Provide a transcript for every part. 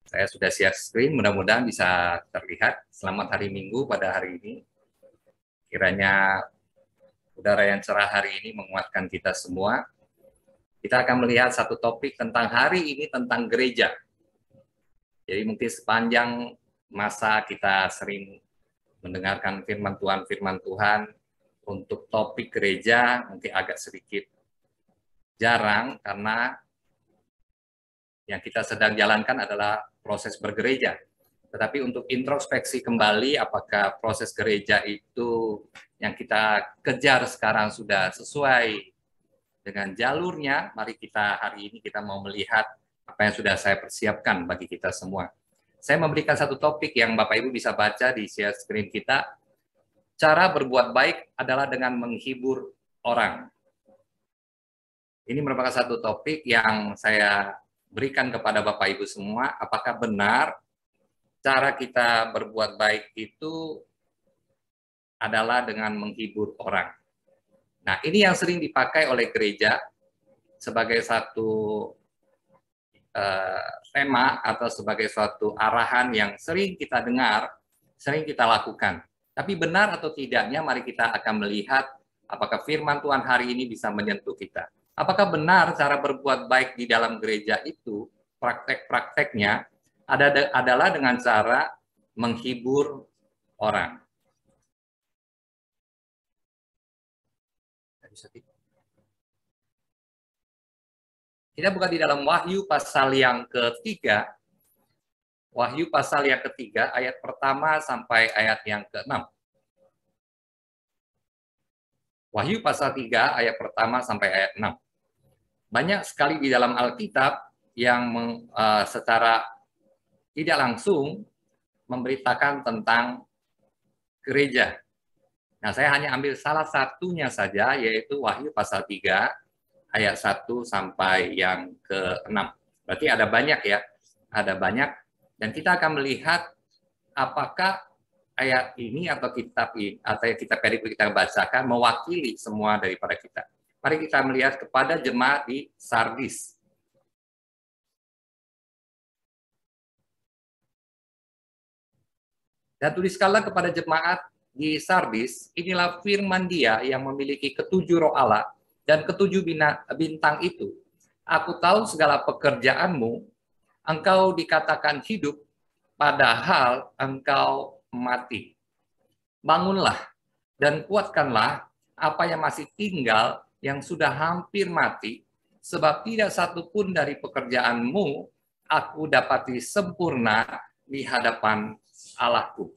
Saya sudah share screen, mudah-mudahan bisa terlihat. Selamat hari Minggu pada hari ini. Kiranya udara yang cerah hari ini menguatkan kita semua. Kita akan melihat satu topik tentang hari ini, tentang gereja. Jadi mungkin sepanjang masa kita sering mendengarkan firman Tuhan untuk topik gereja, mungkin agak sedikit jarang karena yang kita sedang jalankan adalah proses bergereja. Tetapi untuk introspeksi kembali, apakah proses gereja itu yang kita kejar sekarang sudah sesuai dengan jalurnya? Mari kita hari ini kita mau melihat apa yang sudah saya persiapkan bagi kita semua. Saya memberikan satu topik yang Bapak Ibu bisa baca di share screen kita. Cara berbuat baik adalah dengan menghibur orang. Ini merupakan satu topik yang saya berikan kepada Bapak Ibu semua. Apakah benar cara kita berbuat baik itu adalah dengan menghibur orang? Nah, ini yang sering dipakai oleh gereja sebagai satu tema atau sebagai suatu arahan yang sering kita dengar, sering kita lakukan. Tapi benar atau tidaknya, mari kita akan melihat apakah firman Tuhan hari ini bisa menyentuh kita. Apakah benar cara berbuat baik di dalam gereja itu, praktek-prakteknya, adalah dengan cara menghibur orang. Kita buka di dalam Wahyu pasal yang ketiga. Wahyu pasal yang ketiga, ayat pertama sampai ayat yang ke-6. Wahyu pasal 3, ayat pertama sampai ayat 6. Banyak sekali di dalam Alkitab yang secara tidak langsung memberitakan tentang gereja. Nah, saya hanya ambil salah satunya saja, yaitu Wahyu pasal 3, ayat 1 sampai yang ke-6. Berarti ada banyak ya, ada banyak. Dan kita akan melihat apakah ayat ini atau kitab ini, atau kitab perikop kita bacakan mewakili semua daripada kita. Mari kita melihat kepada jemaat di Sardis. Dan tuliskanlah kepada jemaat di Sardis, inilah firman Dia yang memiliki ketujuh roh Allah dan ketujuh bintang itu. Aku tahu segala pekerjaanmu, engkau dikatakan hidup, padahal engkau mati. Bangunlah dan kuatkanlah apa yang masih tinggal yang sudah hampir mati, sebab tidak satu pun dari pekerjaanmu aku dapati sempurna di hadapan Allahku.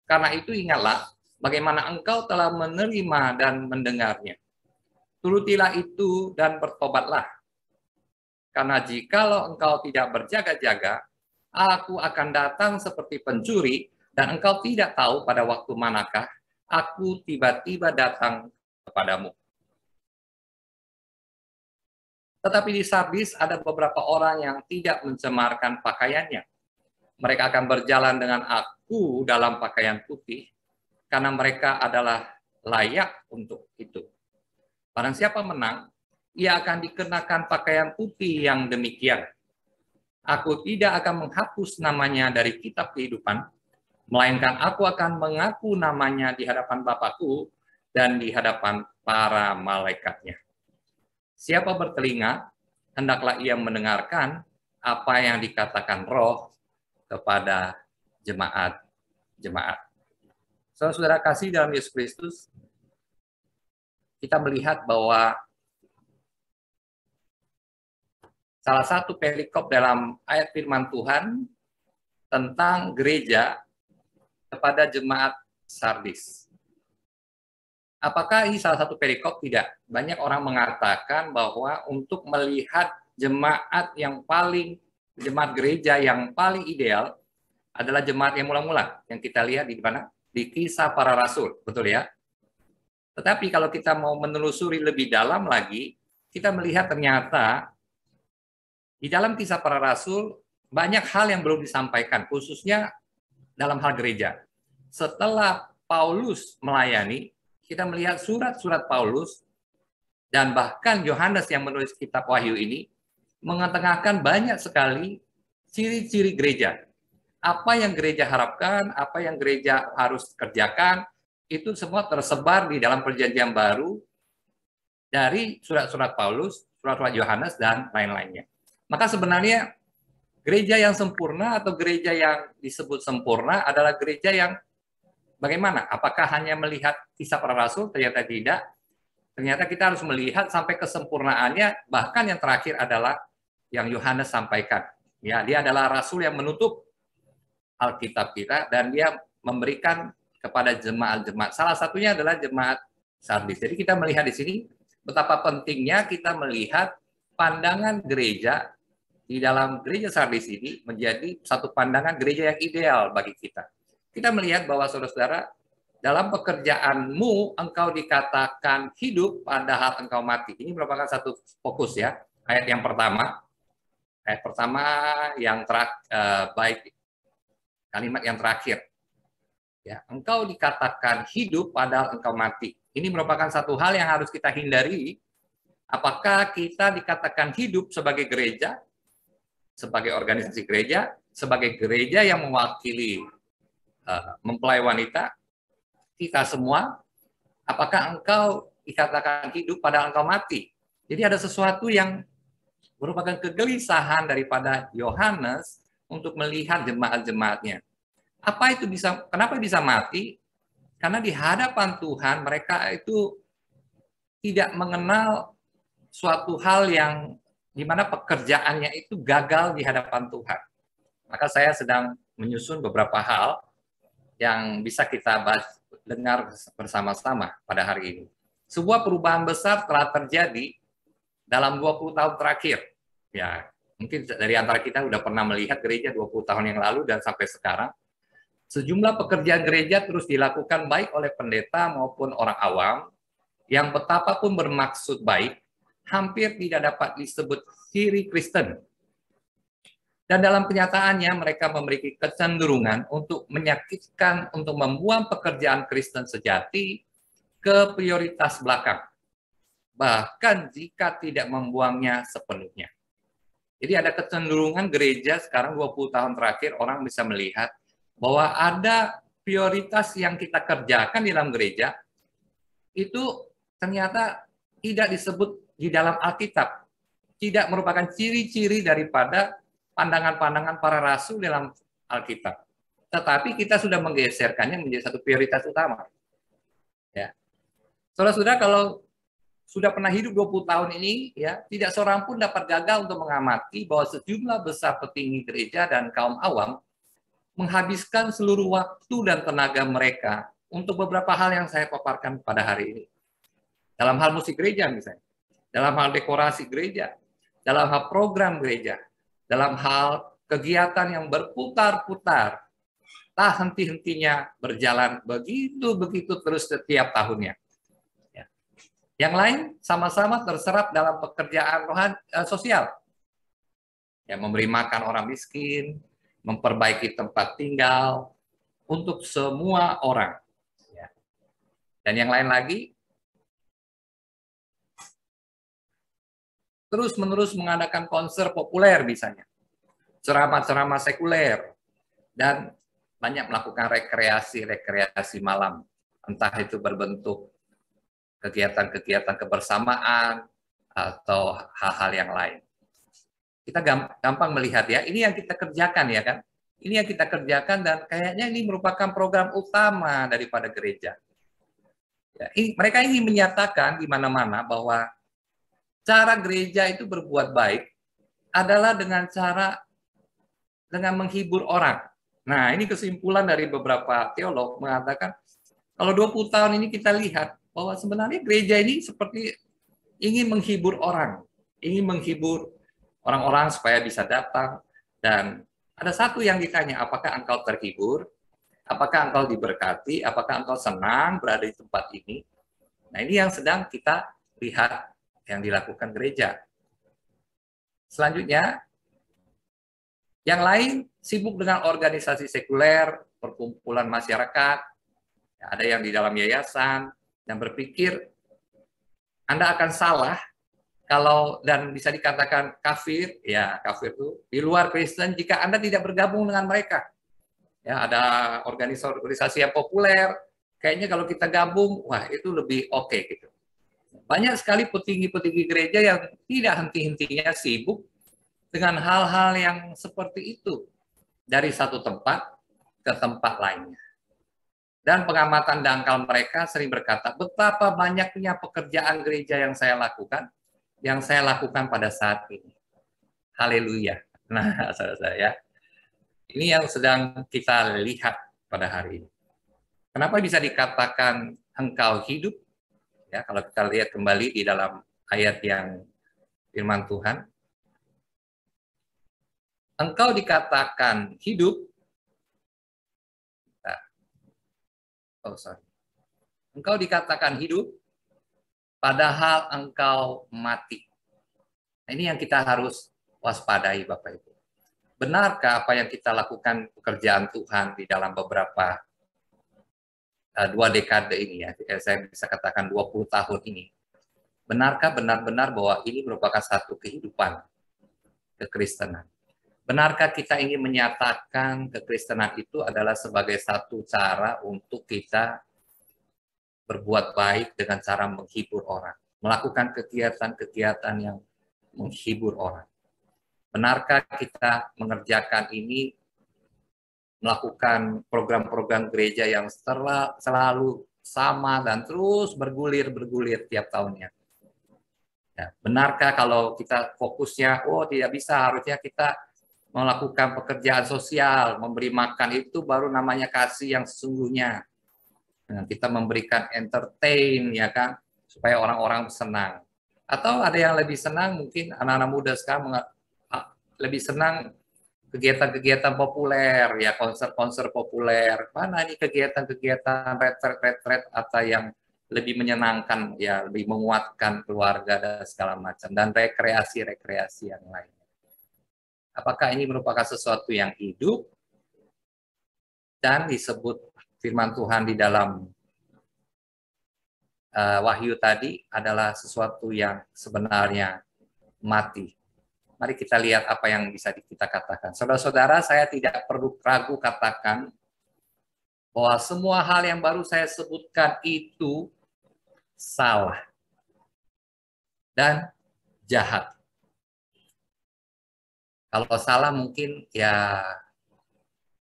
Karena itu ingatlah bagaimana engkau telah menerima dan mendengarnya. Turutilah itu dan bertobatlah. Karena jikalau engkau tidak berjaga-jaga, aku akan datang seperti pencuri, dan engkau tidak tahu pada waktu manakah aku tiba-tiba datang kepadamu. Tetapi di Sardis ada beberapa orang yang tidak mencemarkan pakaiannya. Mereka akan berjalan dengan aku dalam pakaian putih, karena mereka adalah layak untuk itu. Barang siapa menang, ia akan dikenakan pakaian putih yang demikian. Aku tidak akan menghapus namanya dari kitab kehidupan, melainkan aku akan mengaku namanya di hadapan Bapakku dan di hadapan para malaikatnya. Siapa bertelinga, hendaklah ia mendengarkan apa yang dikatakan Roh kepada jemaat-jemaat. Saudara kasih dalam Yesus Kristus, kita melihat bahwa salah satu perikop dalam ayat firman Tuhan tentang gereja kepada jemaat Sardis. Apakah ini salah satu perikop? Tidak. Banyak orang mengatakan bahwa untuk melihat jemaat gereja yang paling ideal adalah jemaat yang mula-mula, yang kita lihat di mana? Di Kisah Para Rasul, betul ya? Tetapi kalau kita mau menelusuri lebih dalam lagi, kita melihat ternyata di dalam Kisah Para Rasul banyak hal yang belum disampaikan, khususnya dalam hal gereja. Setelah Paulus melayani, kita melihat surat-surat Paulus dan bahkan Yohanes yang menulis kitab Wahyu ini mengetengahkan banyak sekali ciri-ciri gereja. Apa yang gereja harapkan, apa yang gereja harus kerjakan, itu semua tersebar di dalam perjanjian baru dari surat-surat Paulus, surat-surat Yohanes, dan lain-lainnya. Maka sebenarnya gereja yang sempurna atau gereja yang disebut sempurna adalah gereja yang bagaimana? Apakah hanya melihat kisah para rasul? Ternyata tidak. Ternyata kita harus melihat sampai kesempurnaannya, bahkan yang terakhir adalah yang Yohanes sampaikan. Ya, dia adalah rasul yang menutup Alkitab kita dan dia memberikan kepada jemaat-jemaat. Salah satunya adalah jemaat Sardis. Jadi kita melihat di sini betapa pentingnya kita melihat pandangan gereja di dalam gereja Sardis ini menjadi satu pandangan gereja yang ideal bagi kita. Kita melihat bahwa saudara-saudara, dalam pekerjaanmu engkau dikatakan hidup padahal engkau mati. Ini merupakan satu fokus ya. Ayat yang pertama. Ayat pertama yang baik kalimat yang terakhir. Ya, engkau dikatakan hidup padahal engkau mati. Ini merupakan satu hal yang harus kita hindari. Apakah kita dikatakan hidup sebagai gereja, sebagai organisasi gereja, sebagai gereja yang mewakili mempelai wanita, kita semua, apakah engkau dikatakan hidup padahal engkau mati? Jadi ada sesuatu yang merupakan kegelisahan daripada Yohanes untuk melihat jemaat-jemaatnya. Apa itu bisa? Kenapa bisa mati? Karena di hadapan Tuhan mereka itu tidak mengenal suatu hal yang di mana pekerjaannya itu gagal di hadapan Tuhan. Maka saya sedang menyusun beberapa hal yang bisa kita dengar bersama-sama pada hari ini. Sebuah perubahan besar telah terjadi dalam 20 tahun terakhir. Ya, mungkin dari antara kita sudah pernah melihat gereja 20 tahun yang lalu dan sampai sekarang. Sejumlah pekerjaan gereja terus dilakukan baik oleh pendeta maupun orang awam yang betapapun bermaksud baik, hampir tidak dapat disebut ciri Kristen. Dan dalam kenyataannya mereka memiliki kecenderungan untuk menyakitkan, untuk membuang pekerjaan Kristen sejati ke prioritas belakang. Bahkan jika tidak membuangnya sepenuhnya. Jadi ada kecenderungan gereja sekarang 20 tahun terakhir orang bisa melihat bahwa ada prioritas yang kita kerjakan di dalam gereja itu ternyata tidak disebut di dalam Alkitab. Tidak merupakan ciri-ciri daripada pandangan-pandangan para rasul dalam Alkitab. Tetapi kita sudah menggeserkannya menjadi satu prioritas utama. Ya. Saudara-saudara, kalau sudah pernah hidup 20 tahun ini, ya, tidak seorang pun dapat gagal untuk mengamati bahwa sejumlah besar petinggi gereja dan kaum awam menghabiskan seluruh waktu dan tenaga mereka untuk beberapa hal yang saya paparkan pada hari ini. Dalam hal musik gereja misalnya, dalam hal dekorasi gereja, dalam hal program gereja, dalam hal kegiatan yang berputar-putar, tak henti-hentinya berjalan begitu terus setiap tahunnya. Ya. Yang lain sama-sama terserap dalam pekerjaan sosial. Ya, memberi makan orang miskin, memperbaiki tempat tinggal untuk semua orang. Ya. Dan yang lain lagi, terus-menerus mengadakan konser populer misalnya, ceramah-ceramah sekuler, dan banyak melakukan rekreasi malam, entah itu berbentuk kegiatan-kegiatan kebersamaan atau hal-hal yang lain. Kita gampang melihat ya, ini yang kita kerjakan ya kan, ini yang kita kerjakan dan kayaknya ini merupakan program utama daripada gereja. Ya, mereka ingin menyatakan di mana-mana bahwa cara gereja itu berbuat baik adalah dengan menghibur orang. Nah, ini kesimpulan dari beberapa teolog mengatakan, kalau 20 tahun ini kita lihat bahwa sebenarnya gereja ini seperti ingin menghibur orang, ingin menghibur orang-orang supaya bisa datang. Dan ada satu yang ditanya, apakah engkau terhibur? Apakah engkau diberkati? Apakah engkau senang berada di tempat ini? Nah, ini yang sedang kita lihat yang dilakukan gereja. Selanjutnya, yang lain sibuk dengan organisasi sekuler, perkumpulan masyarakat, ada yang di dalam yayasan, yang berpikir Anda akan salah Kalau dan bisa dikatakan kafir, ya kafir itu di luar Kristen jika Anda tidak bergabung dengan mereka. Ya, ada organisasi yang populer, kayaknya kalau kita gabung, wah itu lebih oke gitu. Banyak sekali petinggi-petinggi gereja yang tidak henti-hentinya sibuk dengan hal-hal yang seperti itu dari satu tempat ke tempat lainnya. Dan pengamatan dangkal mereka sering berkata, betapa banyaknya pekerjaan gereja yang saya lakukan pada saat ini. Haleluya. Nah, saudara-saudara, ini yang sedang kita lihat pada hari ini. Kenapa bisa dikatakan engkau hidup? Ya, kalau kita lihat kembali di dalam ayat yang firman Tuhan, engkau dikatakan hidup. Engkau dikatakan hidup, padahal engkau mati. Nah, ini yang kita harus waspadai, Bapak Ibu. Benarkah apa yang kita lakukan pekerjaan Tuhan di dalam beberapa 2 dekade ini, ya, saya bisa katakan 20 tahun ini, benarkah benar-benar bahwa ini merupakan satu kehidupan kekristenan? Benarkah kita ingin menyatakan kekristenan itu adalah sebagai satu cara untuk kita berbuat baik dengan cara menghibur orang, melakukan kegiatan-kegiatan yang menghibur orang? Benarkah kita mengerjakan ini, melakukan program-program gereja yang selalu sama dan terus bergulir tiap tahunnya? Ya, benarkah kalau kita fokusnya, oh tidak bisa, harusnya kita melakukan pekerjaan sosial, memberi makan, itu baru namanya kasih yang sesungguhnya. Nah, kita memberikan entertain, ya kan, supaya orang-orang senang. Atau ada yang lebih senang, mungkin anak-anak muda sekarang lebih senang kegiatan-kegiatan populer, ya konser-konser populer. Mana ini kegiatan-kegiatan retret atau yang lebih menyenangkan, ya lebih menguatkan keluarga dan segala macam, dan rekreasi-rekreasi yang lain. Apakah ini merupakan sesuatu yang hidup dan disebut firman Tuhan di dalam Wahyu tadi adalah sesuatu yang sebenarnya mati? Mari kita lihat apa yang bisa kita katakan. Saudara-saudara, saya tidak perlu ragu katakan bahwa semua hal yang baru saya sebutkan itu salah dan jahat. Kalau salah mungkin ya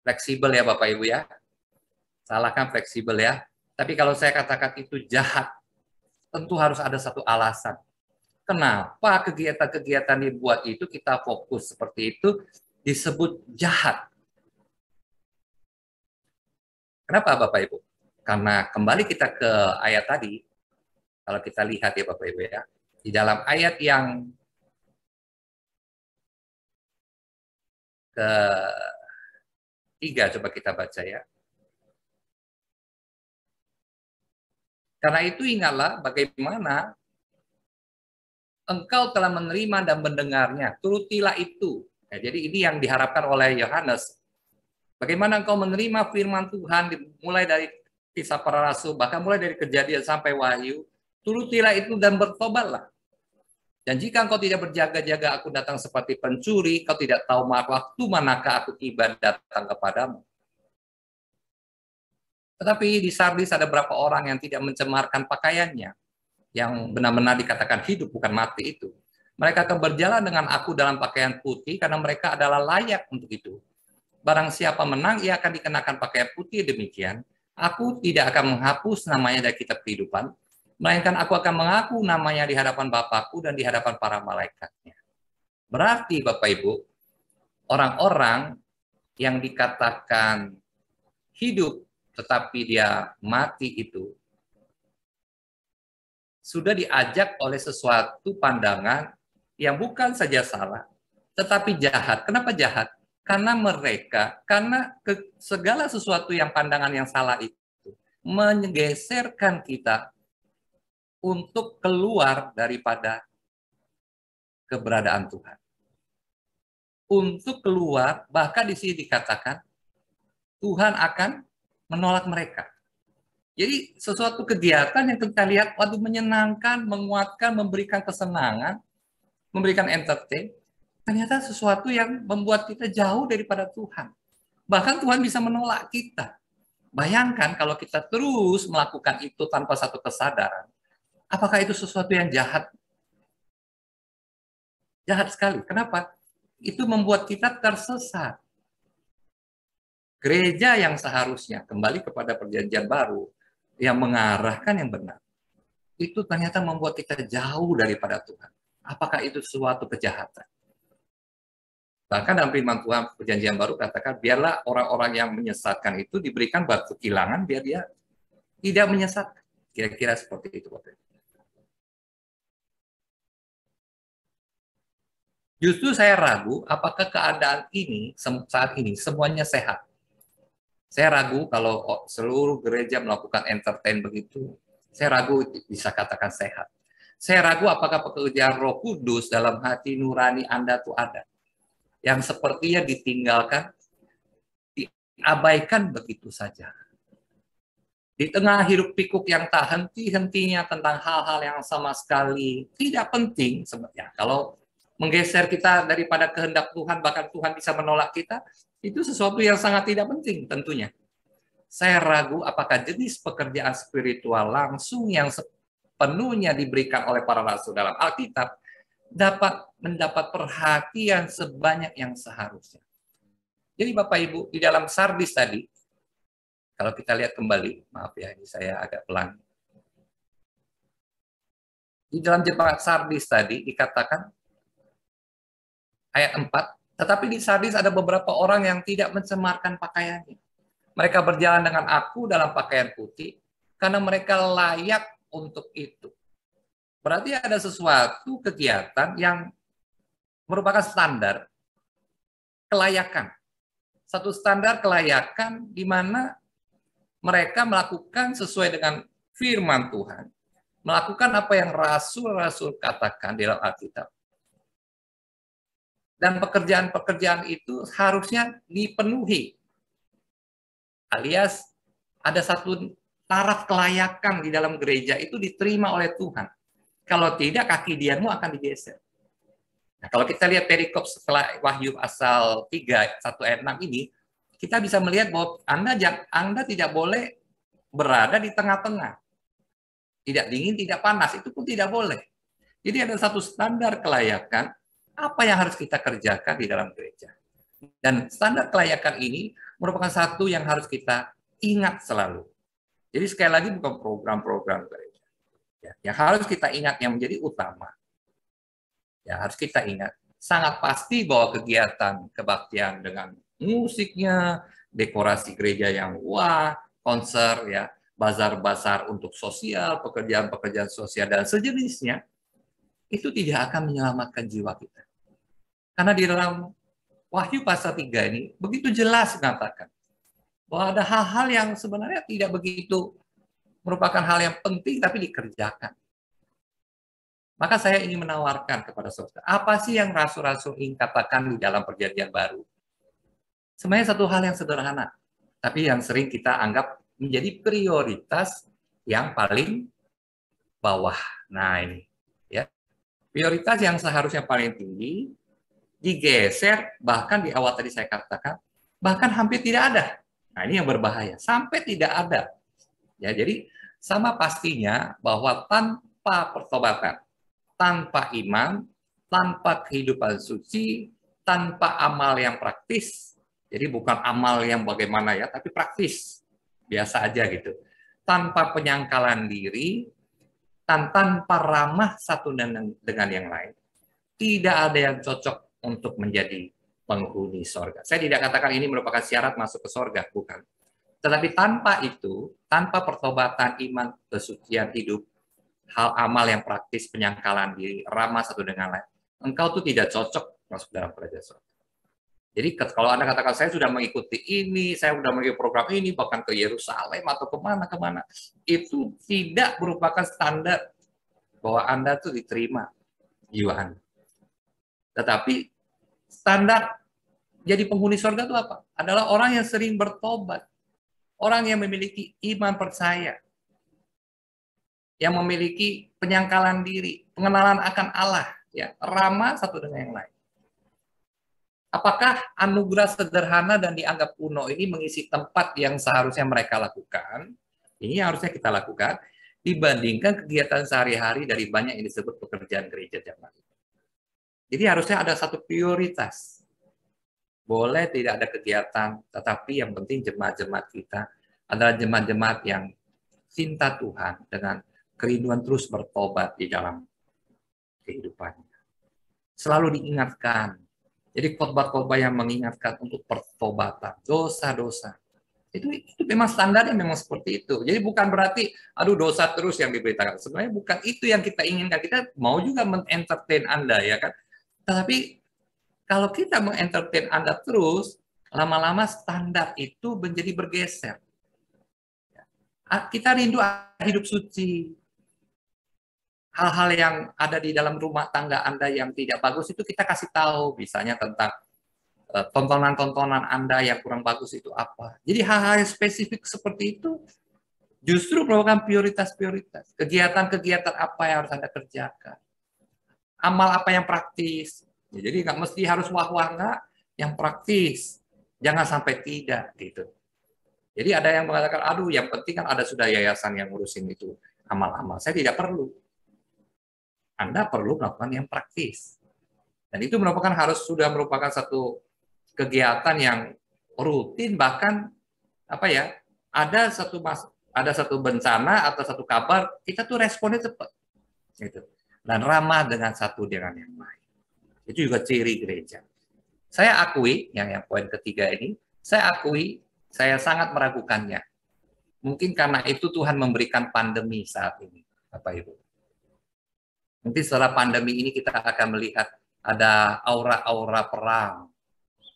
fleksibel ya Bapak Ibu ya. Salah kan fleksibel ya. Tapi kalau saya katakan itu jahat, tentu harus ada satu alasan. Kenapa kegiatan-kegiatan dibuat itu, kita fokus seperti itu, disebut jahat? Kenapa Bapak Ibu? Karena kembali kita ke ayat tadi, kalau kita lihat ya Bapak Ibu ya, di dalam ayat yang ke-3, coba kita baca ya. Karena itu ingatlah bagaimana engkau telah menerima dan mendengarnya, turutilah itu. Ya, jadi ini yang diharapkan oleh Yohanes. Bagaimana engkau menerima firman Tuhan, mulai dari Kisah Para Rasul, bahkan mulai dari Kejadian sampai Wahyu, turutilah itu dan bertobatlah. Dan jika engkau tidak berjaga-jaga, aku datang seperti pencuri, kau tidak tahu waktu manakah aku tiba datang kepadamu. Tetapi di Sardis ada beberapa orang yang tidak mencemarkan pakaiannya, yang benar-benar dikatakan hidup, bukan mati itu. Mereka akan berjalan dengan aku dalam pakaian putih, karena mereka adalah layak untuk itu. Barang siapa menang, ia akan dikenakan pakaian putih demikian. Aku tidak akan menghapus namanya dari kitab kehidupan, melainkan aku akan mengaku namanya di hadapan Bapakku dan di hadapan para malaikatnya. Berarti Bapak Ibu, orang-orang yang dikatakan hidup tetapi dia mati itu sudah diajak oleh sesuatu pandangan yang bukan saja salah, tetapi jahat. Kenapa jahat? Karena segala sesuatu yang pandangan yang salah itu menggeserkan kita untuk keluar daripada keberadaan Tuhan. Untuk keluar, bahkan di sini dikatakan Tuhan akan menolak mereka. Jadi sesuatu kegiatan yang kita lihat, waduh menyenangkan, menguatkan, memberikan kesenangan, memberikan entertain, ternyata sesuatu yang membuat kita jauh daripada Tuhan. Bahkan Tuhan bisa menolak kita. Bayangkan kalau kita terus melakukan itu tanpa satu kesadaran. Apakah itu sesuatu yang jahat? Jahat sekali. Kenapa? Itu membuat kita tersesat. Gereja yang seharusnya kembali kepada perjanjian baru, yang mengarahkan yang benar, itu ternyata membuat kita jauh daripada Tuhan. Apakah itu suatu kejahatan? Bahkan dalam firman Tuhan perjanjian baru katakan, biarlah orang-orang yang menyesatkan itu diberikan batu kilangan, biar dia tidak menyesatkan. Kira-kira seperti itu. Justru saya ragu apakah keadaan ini saat ini semuanya sehat. Saya ragu kalau seluruh gereja melakukan entertain begitu. Saya ragu bisa katakan sehat. Saya ragu apakah pekerjaan Roh Kudus dalam hati nurani Anda itu ada. Yang sepertinya ditinggalkan, diabaikan begitu saja. Di tengah hiruk pikuk yang tak henti-hentinya tentang hal-hal yang sama sekali tidak penting sebenarnya. Kalau menggeser kita daripada kehendak Tuhan, bahkan Tuhan bisa menolak kita, itu sesuatu yang sangat tidak penting tentunya. Saya ragu apakah jenis pekerjaan spiritual langsung yang sepenuhnya diberikan oleh para rasul dalam Alkitab dapat mendapat perhatian sebanyak yang seharusnya. Jadi Bapak Ibu, di dalam Sardis tadi, kalau kita lihat kembali, maaf ya, ini saya agak pelan. Di dalam jemaat Sardis tadi dikatakan, ayat 4, tetapi di Sardis ada beberapa orang yang tidak mencemarkan pakaiannya. Mereka berjalan dengan aku dalam pakaian putih, karena mereka layak untuk itu. Berarti ada sesuatu kegiatan yang merupakan standar kelayakan. Satu standar kelayakan di mana mereka melakukan sesuai dengan firman Tuhan. Melakukan apa yang rasul-rasul katakan di dalam Alkitab. Dan pekerjaan-pekerjaan itu harusnya dipenuhi. Alias ada satu taraf kelayakan di dalam gereja itu diterima oleh Tuhan. Kalau tidak, kaki dianmu akan digeser. Nah, kalau kita lihat perikop setelah Wahyu pasal 3, 1 ayat 6 ini, kita bisa melihat bahwa Anda tidak boleh berada di tengah-tengah. Tidak dingin, tidak panas, itu pun tidak boleh. Jadi ada satu standar kelayakan, apa yang harus kita kerjakan di dalam gereja. Dan standar kelayakan ini merupakan satu yang harus kita ingat selalu. Jadi sekali lagi bukan program-program gereja. Yang harus kita ingat yang menjadi utama. Ya, harus kita ingat. Sangat pasti bahwa kegiatan kebaktian dengan musiknya, dekorasi gereja yang wah, konser, ya, bazar-bazar untuk sosial, pekerjaan-pekerjaan sosial, dan sejenisnya, itu tidak akan menyelamatkan jiwa kita. Karena di dalam Wahyu pasal 3 ini begitu jelas mengatakan bahwa ada hal-hal yang sebenarnya tidak begitu merupakan hal yang penting tapi dikerjakan. Maka saya ingin menawarkan kepada saudara, apa sih yang rasul-rasul ingin katakan di dalam perjanjian baru? Sebenarnya satu hal yang sederhana, tapi yang sering kita anggap menjadi prioritas yang paling bawah. Nah ini, ya, prioritas yang seharusnya paling tinggi digeser, bahkan di awal tadi saya katakan, bahkan hampir tidak ada. Nah ini yang berbahaya, sampai tidak ada. Ya, jadi sama pastinya bahwa tanpa pertobatan, tanpa iman, tanpa kehidupan suci, tanpa amal yang praktis, jadi bukan amal yang bagaimana ya, tapi praktis, biasa aja gitu. Tanpa penyangkalan diri, tanpa ramah satu dengan yang lain, tidak ada yang cocok untuk menjadi penghuni sorga. Saya tidak katakan ini merupakan syarat masuk ke sorga, bukan. Tetapi tanpa itu, tanpa pertobatan, iman, kesucian hidup, hal amal yang praktis, penyangkalan diri, ramah satu dengan lain, engkau tuh tidak cocok masuk dalam kerajaan sorga. Jadi kalau Anda katakan, saya sudah mengikuti ini, saya sudah mengikuti program ini, bahkan ke Yerusalem atau kemana-kemana, itu tidak merupakan standar bahwa Anda tuh diterima jiwa Anda. Tetapi standar jadi penghuni surga itu apa? Adalah orang yang sering bertobat. Orang yang memiliki iman percaya. Yang memiliki penyangkalan diri, pengenalan akan Allah. ya, ramah satu dengan yang lain. Apakah anugerah sederhana dan dianggap kuno ini mengisi tempat yang seharusnya mereka lakukan? Ini harusnya kita lakukan dibandingkan kegiatan sehari-hari dari banyak yang disebut pekerjaan gereja zaman ini. Jadi harusnya ada satu prioritas. Boleh tidak ada kegiatan, tetapi yang penting jemaat-jemaat kita adalah jemaat-jemaat yang cinta Tuhan dengan kerinduan terus bertobat di dalam kehidupannya. Selalu diingatkan. Jadi khotbah-khotbah yang mengingatkan untuk pertobatan, dosa-dosa. Itu memang standarnya memang seperti itu. Jadi bukan berarti aduh dosa terus yang diberitakan. Sebenarnya bukan itu yang kita inginkan. Kita mau juga men-entertain Anda ya kan. Tetapi kalau kita men-entertain Anda terus, lama-lama standar itu menjadi bergeser. Kita rindu hidup suci. Hal-hal yang ada di dalam rumah tangga Anda yang tidak bagus itu kita kasih tahu, misalnya tentang tontonan-tontonan Anda yang kurang bagus itu apa. Jadi hal-hal yang spesifik seperti itu justru merupakan prioritas-prioritas. Kegiatan-kegiatan apa yang harus Anda kerjakan. Amal apa yang praktis. Jadi nggak mesti harus wah-wah, nggak. Yang praktis. Jangan sampai tidak gitu. Jadi ada yang mengatakan, aduh yang penting kan ada sudah yayasan yang ngurusin itu amal-amal. Saya tidak perlu. Anda perlu melakukan yang praktis. Dan itu sudah merupakan satu kegiatan yang rutin, bahkan apa ya, ada satu bencana atau satu kabar, kita tuh responnya cepat. Gitu. Dan ramah dengan satu dengan yang lain. Itu juga ciri gereja. Saya akui, yang poin ketiga ini, saya akui, saya sangat meragukannya. Mungkin karena itu Tuhan memberikan pandemi saat ini, Bapak Ibu. Mungkin setelah pandemi ini kita akan melihat ada aura-aura perang.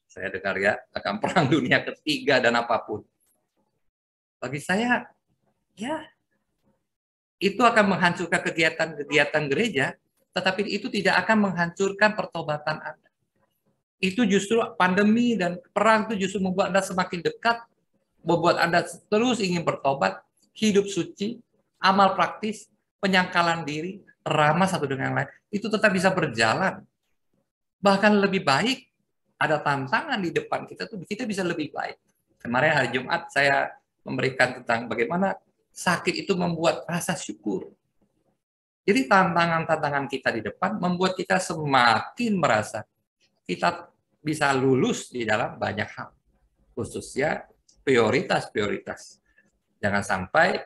Saya dengar ya, akan perang dunia ketiga dan apapun. Bagi saya, ya, itu akan menghancurkan kegiatan-kegiatan gereja, tetapi itu tidak akan menghancurkan pertobatan Anda. Itu justru pandemi dan perang itu justru membuat Anda semakin dekat, membuat Anda terus ingin bertobat, hidup suci, amal praktis, penyangkalan diri, ramah satu dengan yang lain, itu tetap bisa berjalan. Bahkan lebih baik, ada tantangan di depan kita tuh kita bisa lebih baik. Kemarin hari Jumat saya memberikan tentang bagaimana sakit itu membuat rasa syukur. Jadi tantangan-tantangan kita di depan membuat kita semakin merasa kita bisa lulus di dalam banyak hal. Khususnya prioritas-prioritas. Jangan sampai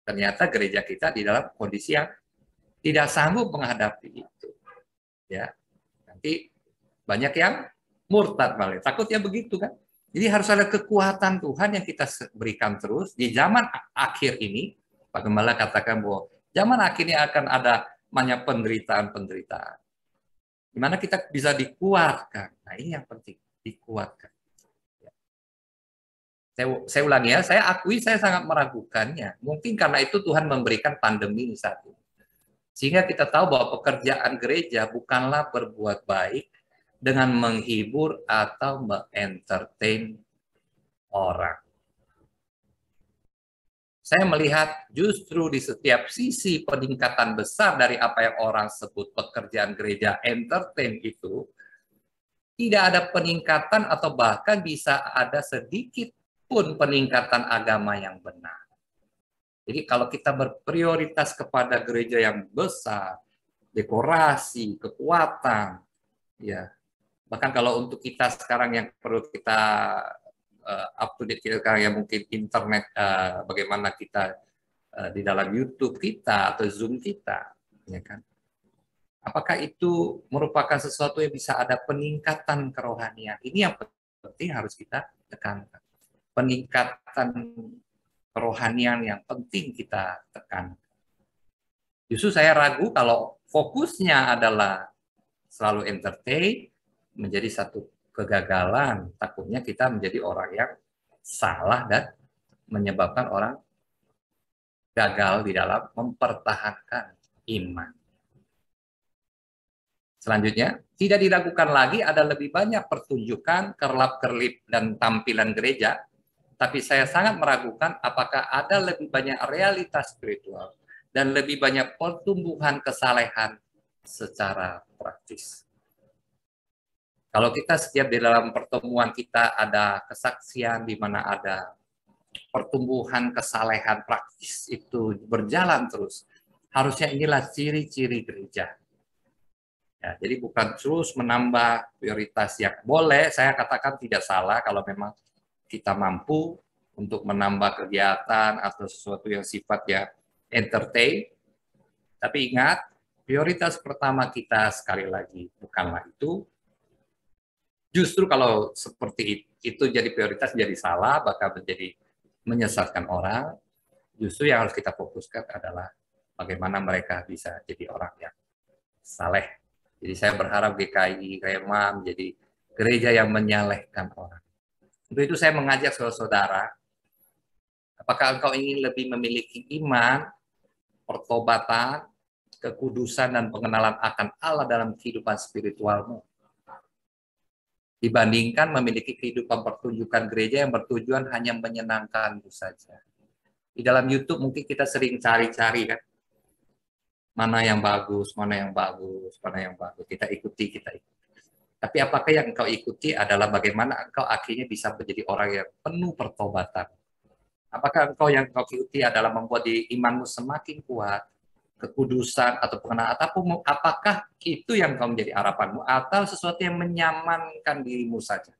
ternyata gereja kita di dalam kondisi yang tidak sanggup menghadapi itu. Ya, nanti banyak yang murtad malah. Takutnya begitu kan. Jadi harus ada kekuatan Tuhan yang kita berikan terus di zaman akhir ini. Pak Gembala katakan bahwa zaman akhir ini akan ada banyak penderitaan-penderitaan. Di mana kita bisa dikuatkan. Nah, ini yang penting, dikuatkan. Saya ulangi ya, saya akui saya sangat meragukannya. Mungkin karena itu Tuhan memberikan pandemi saat ini. Sehingga kita tahu bahwa pekerjaan gereja bukanlah berbuat baik dengan menghibur atau mengentertain orang. Saya melihat justru di setiap sisi peningkatan besar dari apa yang orang sebut pekerjaan gereja entertain itu, tidak ada peningkatan atau bahkan bisa ada sedikit pun peningkatan agama yang benar. Jadi kalau kita berprioritas kepada gereja yang besar, dekorasi, kekuatan, ya. Bahkan kalau untuk kita sekarang yang perlu kita up to date sekarang yang mungkin internet, bagaimana kita di dalam YouTube kita atau Zoom kita, ya kan? Apakah itu merupakan sesuatu yang bisa ada peningkatan kerohanian? Ini yang penting harus kita tekankan. Peningkatan kerohanian yang penting kita tekan. Justru saya ragu kalau fokusnya adalah selalu entertain, menjadi satu kegagalan. Takutnya kita menjadi orang yang salah dan menyebabkan orang gagal di dalam mempertahankan iman. Selanjutnya, tidak diragukan lagi ada lebih banyak pertunjukan, kerlap-kerlip, dan tampilan gereja, tapi saya sangat meragukan apakah ada lebih banyak realitas spiritual dan lebih banyak pertumbuhan kesalehan secara praktis. Kalau kita setiap di dalam pertemuan kita ada kesaksian di mana ada pertumbuhan kesalehan praktis itu berjalan terus, harusnya inilah ciri-ciri gereja. Ya, jadi bukan terus menambah prioritas yang boleh, saya katakan tidak salah kalau memang kita mampu untuk menambah kegiatan atau sesuatu yang sifatnya entertain. Tapi ingat, prioritas pertama kita sekali lagi bukanlah itu. Justru kalau seperti itu jadi prioritas jadi salah, bahkan menjadi menyesatkan orang. Justru yang harus kita fokuskan adalah bagaimana mereka bisa jadi orang yang saleh. Jadi saya berharap GKI Rema menjadi gereja yang menyalehkan orang. Untuk itu saya mengajak saudara-saudara, apakah engkau ingin lebih memiliki iman, pertobatan, kekudusan, dan pengenalan akan Allah dalam kehidupan spiritualmu, dibandingkan memiliki kehidupan pertunjukan gereja yang bertujuan hanya menyenangkanmu saja. Di dalam YouTube mungkin kita sering cari-cari kan, mana yang bagus, mana yang bagus, mana yang bagus. Kita ikuti. Tapi apakah yang engkau ikuti adalah bagaimana engkau akhirnya bisa menjadi orang yang penuh pertobatan? Apakah yang engkau ikuti adalah membuat imanmu semakin kuat, kekudusan atau pengenalan, ataupun apakah itu yang engkau menjadi harapanmu atau sesuatu yang menyamankan dirimu saja?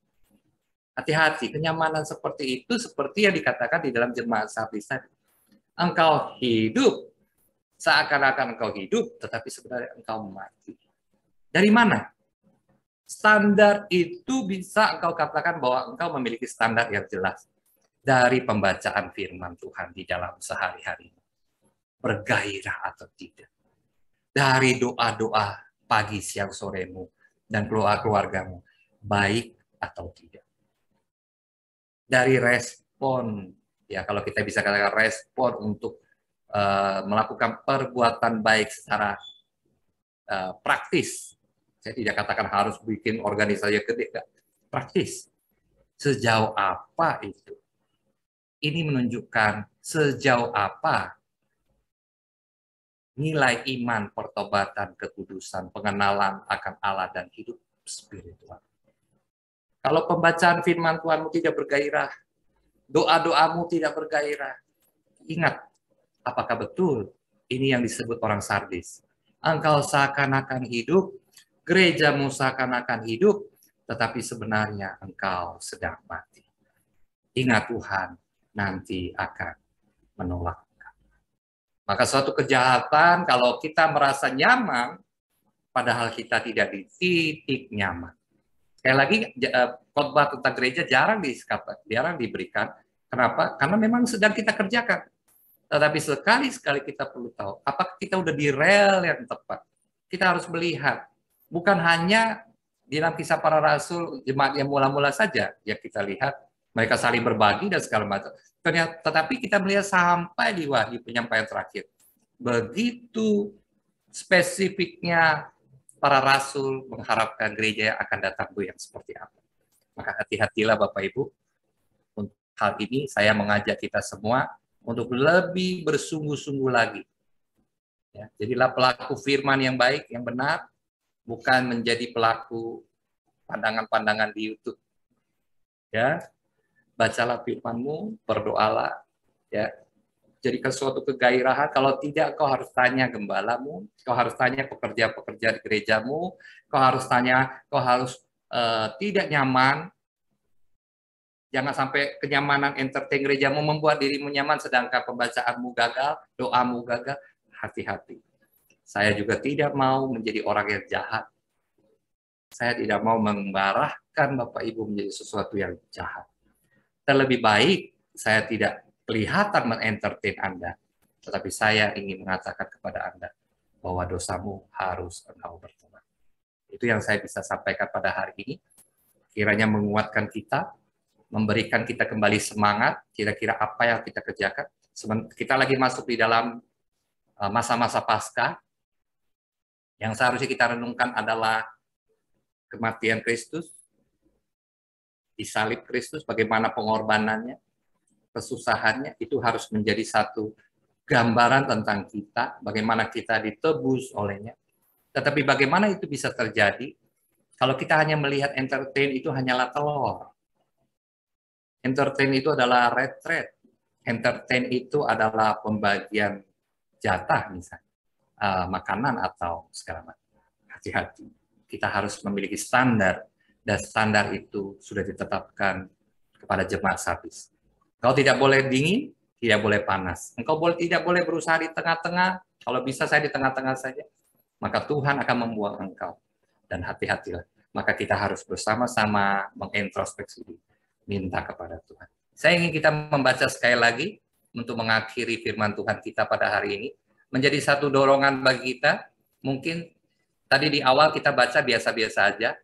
Hati-hati, kenyamanan seperti itu seperti yang dikatakan di dalam jemaat Sardis tadi. Engkau hidup seakan-akan engkau hidup, tetapi sebenarnya engkau mati. Dari mana? Standar itu bisa engkau katakan bahwa engkau memiliki standar yang jelas dari pembacaan firman Tuhan di dalam sehari-hari. Bergairah atau tidak. Dari doa-doa pagi, siang, soremu, dan keluargamu, baik atau tidak. Dari respon, ya kalau kita bisa katakan respon untuk melakukan perbuatan baik secara praktis. Saya tidak katakan harus bikin organisasi gede, enggak. Praktis. Sejauh apa itu? Ini menunjukkan sejauh apa nilai iman, pertobatan, kekudusan, pengenalan akan Allah dan hidup spiritual. Kalau pembacaan firman Tuhanmu tidak bergairah, doa-doamu tidak bergairah, ingat, apakah betul ini yang disebut orang Sardis? Engkau seakan-akan hidup, gerejamu seakan-akan hidup, tetapi sebenarnya engkau sedang mati. Ingat Tuhan nanti akan menolak. Maka suatu kejahatan kalau kita merasa nyaman, padahal kita tidak di titik nyaman. Sekali lagi, khotbah tentang gereja jarang diberikan. Kenapa? Karena memang sedang kita kerjakan. Tetapi sekali-sekali kita perlu tahu, apakah kita udah di rel yang tepat. Kita harus melihat, bukan hanya di dalam Kisah Para Rasul, jemaat yang mula-mula saja, ya kita lihat, mereka saling berbagi dan segala macam. Tetapi kita melihat sampai di Wahyu penyampaian terakhir. Begitu spesifiknya para rasul mengharapkan gereja yang akan datang itu yang seperti apa. Maka hati-hatilah Bapak Ibu. Untuk hal ini saya mengajak kita semua untuk lebih bersungguh-sungguh lagi. Ya, jadilah pelaku firman yang baik, yang benar, bukan menjadi pelaku pandangan-pandangan di YouTube. Ya, bacalah firman-Mu, berdoalah, ya. Jadikan suatu kegairahan. Kalau tidak, kau harus tanya gembalamu, kau harus tanya pekerja-pekerja di gerejamu, kau harus tanya, kau harus tidak nyaman. Jangan sampai kenyamanan entertain gerejamu membuat dirimu nyaman, sedangkan pembacaanmu gagal, doamu gagal. Hati-hati. Saya juga tidak mau menjadi orang yang jahat. Saya tidak mau mengarahkan Bapak Ibu menjadi sesuatu yang jahat. Terlebih baik, saya tidak kelihatan menentertain Anda, tetapi saya ingin mengatakan kepada Anda bahwa dosamu harus engkau bertobat. Itu yang saya bisa sampaikan pada hari ini. Kiranya menguatkan kita, memberikan kita kembali semangat, kira-kira apa yang kita kerjakan. Kita lagi masuk di dalam masa-masa Paskah, yang seharusnya kita renungkan adalah kematian Kristus, disalib Kristus, bagaimana pengorbanannya, kesusahannya, itu harus menjadi satu gambaran tentang kita, bagaimana kita ditebus olehnya. Tetapi bagaimana itu bisa terjadi kalau kita hanya melihat entertain itu hanyalah telur. Entertain itu adalah retret. Entertain itu adalah pembagian jatah misalnya, makanan atau segala macam. Hati-hati. Kita harus memiliki standar, dan standar itu sudah ditetapkan kepada jemaat Sardis. Engkau tidak boleh dingin, tidak boleh panas. Engkau tidak boleh berusaha di tengah-tengah. Kalau bisa saya di tengah-tengah saja. Maka Tuhan akan membuang engkau. Dan hati-hatilah. Maka kita harus bersama-sama mengintrospeksi diri. Minta kepada Tuhan. Saya ingin kita membaca sekali lagi untuk mengakhiri firman Tuhan kita pada hari ini. Menjadi satu dorongan bagi kita. Mungkin tadi di awal kita baca biasa-biasa aja.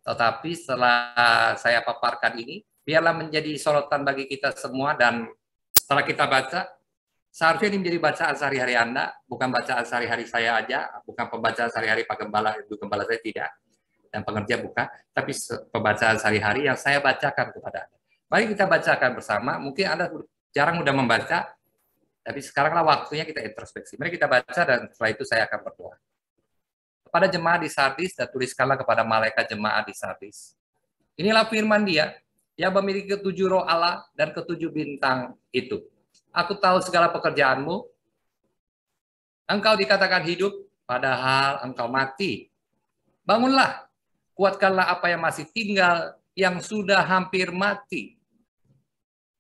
Tetapi setelah saya paparkan ini, biarlah menjadi sorotan bagi kita semua. Dan setelah kita baca, seharusnya ini menjadi bacaan sehari-hari Anda, bukan bacaan sehari-hari saya aja, bukan pembacaan sehari-hari Pak Gembala, Ibu Gembala saya tidak, dan pengerja bukan, tapi pembacaan sehari-hari yang saya bacakan kepada Anda. Mari kita bacakan bersama, mungkin Anda jarang udah membaca, tapi sekaranglah waktunya kita introspeksi. Mari kita baca dan setelah itu saya akan berdoa. Kepada jemaat di Sardis, dan tuliskanlah kepada malaikat jemaat di Sardis. Inilah firman Dia yang memiliki 7 roh Allah dan 7 bintang itu. Aku tahu segala pekerjaanmu. Engkau dikatakan hidup, padahal engkau mati. Bangunlah, kuatkanlah apa yang masih tinggal, yang sudah hampir mati.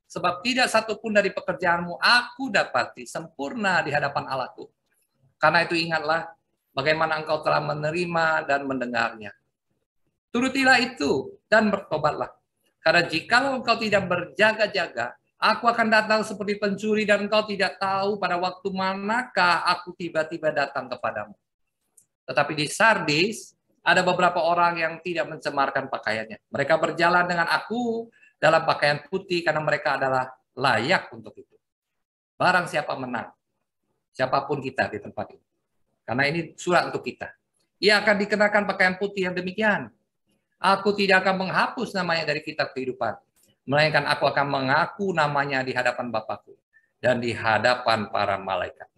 Sebab tidak satupun dari pekerjaanmu aku dapati sempurna di hadapan Allahku. Karena itu ingatlah bagaimana engkau telah menerima dan mendengarnya. Turutilah itu dan bertobatlah. Karena jikalau engkau tidak berjaga-jaga, aku akan datang seperti pencuri dan engkau tidak tahu pada waktu manakah aku tiba-tiba datang kepadamu. Tetapi di Sardis ada beberapa orang yang tidak mencemarkan pakaiannya. Mereka berjalan dengan aku dalam pakaian putih karena mereka adalah layak untuk itu. Barang siapa menang, siapapun kita di tempat ini. Karena ini surat untuk kita. Ia akan dikenakan pakaian putih yang demikian. Aku tidak akan menghapus namanya dari kitab kehidupan, melainkan aku akan mengaku namanya di hadapan Bapakku dan di hadapan para malaikat.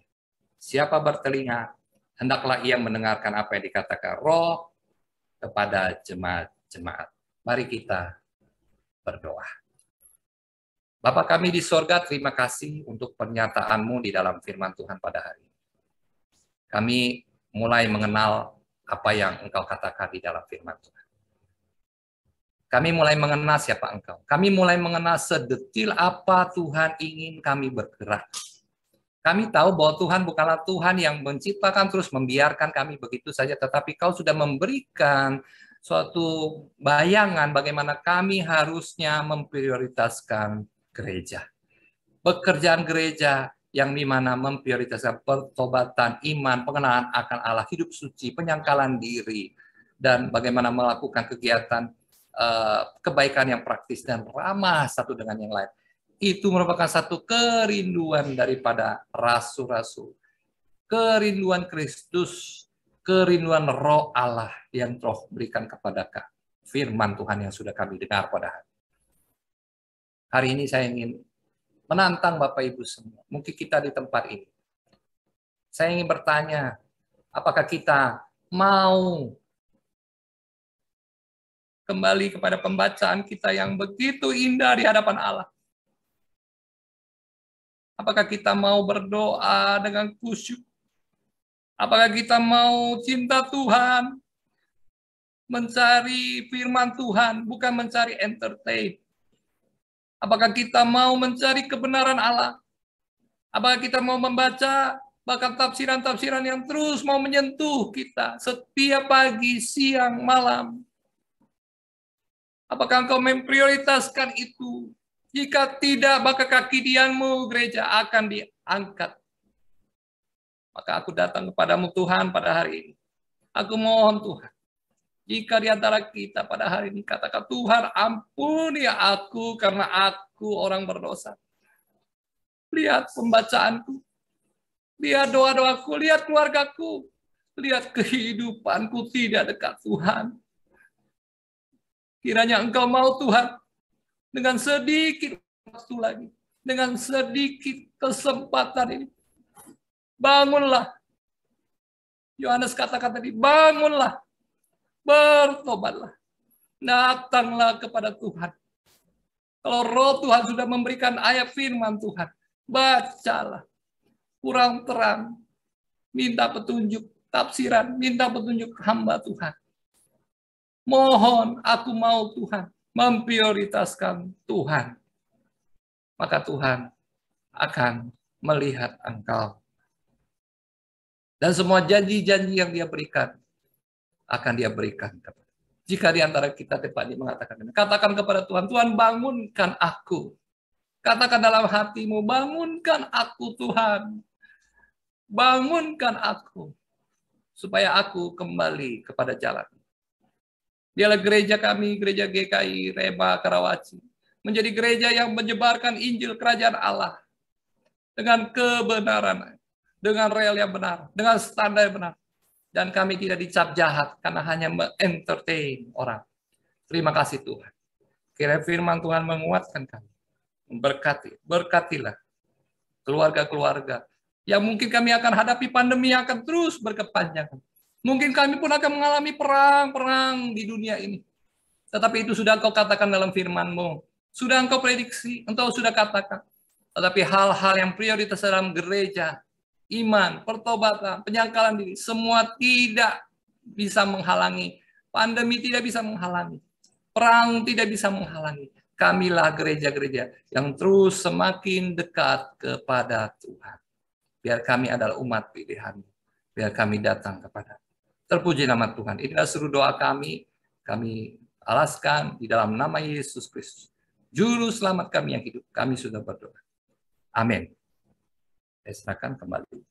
Siapa bertelinga, hendaklah ia mendengarkan apa yang dikatakan Roh kepada jemaat-jemaat. Mari kita berdoa. Bapa kami di sorga, terima kasih untuk pernyataan-Mu di dalam firman Tuhan pada hari ini. Kami mulai mengenal apa yang Engkau katakan di dalam firman Tuhan. Kami mulai mengenal siapa Engkau. Kami mulai mengenal sedetil apa Tuhan ingin kami bergerak. Kami tahu bahwa Tuhan bukanlah Tuhan yang menciptakan terus membiarkan kami begitu saja, tetapi Kau sudah memberikan suatu bayangan bagaimana kami harusnya memprioritaskan gereja. Pekerjaan gereja yang dimana memprioritaskan pertobatan, iman, pengenalan akan Allah, hidup suci, penyangkalan diri, dan bagaimana melakukan kegiatan kebaikan yang praktis dan ramah satu dengan yang lain. Itu merupakan satu kerinduan daripada rasul-rasul. Kerinduan Kristus, kerinduan Roh Allah yang Roh berikan kepada firman Tuhan yang sudah kami dengar pada hari ini. Saya ingin menantang Bapak Ibu semua. Mungkin kita di tempat ini. Saya ingin bertanya, apakah kita mau kembali kepada pembacaan kita yang begitu indah di hadapan Allah? Apakah kita mau berdoa dengan khusyuk? Apakah kita mau cinta Tuhan? Mencari firman Tuhan, bukan mencari entertain. Apakah kita mau mencari kebenaran Allah? Apakah kita mau membaca bahkan tafsiran-tafsiran yang terus mau menyentuh kita setiap pagi, siang, malam? Apakah engkau memprioritaskan itu? Jika tidak, maka kaki dianmu gereja akan diangkat. Maka aku datang kepadamu Tuhan pada hari ini. Aku mohon Tuhan, jika di antara kita pada hari ini katakan, Tuhan ampuni aku karena aku orang berdosa. Lihat pembacaanku, lihat doa-doaku, lihat keluargaku, lihat kehidupanku tidak dekat Tuhan. Kiranya Engkau mau Tuhan, dengan sedikit waktu lagi, dengan sedikit kesempatan ini, bangunlah. Yohanes katakan tadi, bangunlah, bertobatlah, datanglah kepada Tuhan. Kalau roh Tuhan sudah memberikan ayat firman Tuhan, bacalah, kurang terang, minta petunjuk, tafsiran, minta petunjuk hamba Tuhan. Mohon, aku mau Tuhan, memprioritaskan Tuhan. Maka Tuhan akan melihat engkau. Dan semua janji-janji yang dia berikan, akan dia berikan. Jika di antara kita dapat mengatakan, katakan kepada Tuhan, Tuhan bangunkan aku. Katakan dalam hatimu, bangunkan aku Tuhan. Bangunkan aku. Supaya aku kembali kepada jalan. Dialah gereja kami, gereja GKI, Rema, Karawaci. Menjadi gereja yang menyebarkan Injil Kerajaan Allah. Dengan kebenaran. Dengan rel yang benar. Dengan standar yang benar. Dan kami tidak dicap jahat karena hanya entertain orang. Terima kasih Tuhan. Kiranya firman Tuhan menguatkan kami. Memberkati. Berkatilah keluarga-keluarga. Yang mungkin kami akan hadapi pandemi yang akan terus berkepanjangan. Mungkin kami pun akan mengalami perang-perang di dunia ini. Tetapi itu sudah engkau katakan dalam firman-Mu. Sudah engkau prediksi, engkau sudah katakan. Tetapi hal-hal yang prioritas dalam gereja, iman, pertobatan, penyangkalan diri, semua tidak bisa menghalangi. Pandemi tidak bisa menghalangi. Perang tidak bisa menghalangi. Kamilah gereja-gereja yang terus semakin dekat kepada Tuhan. Biar kami adalah umat pilihan. Biar kami datang kepada. Terpuji nama Tuhan. Inilah seru doa kami. Kami alaskan di dalam nama Yesus Kristus. Juru selamat kami yang hidup. Kami sudah berdoa. Amin. Saya serahkan kembali.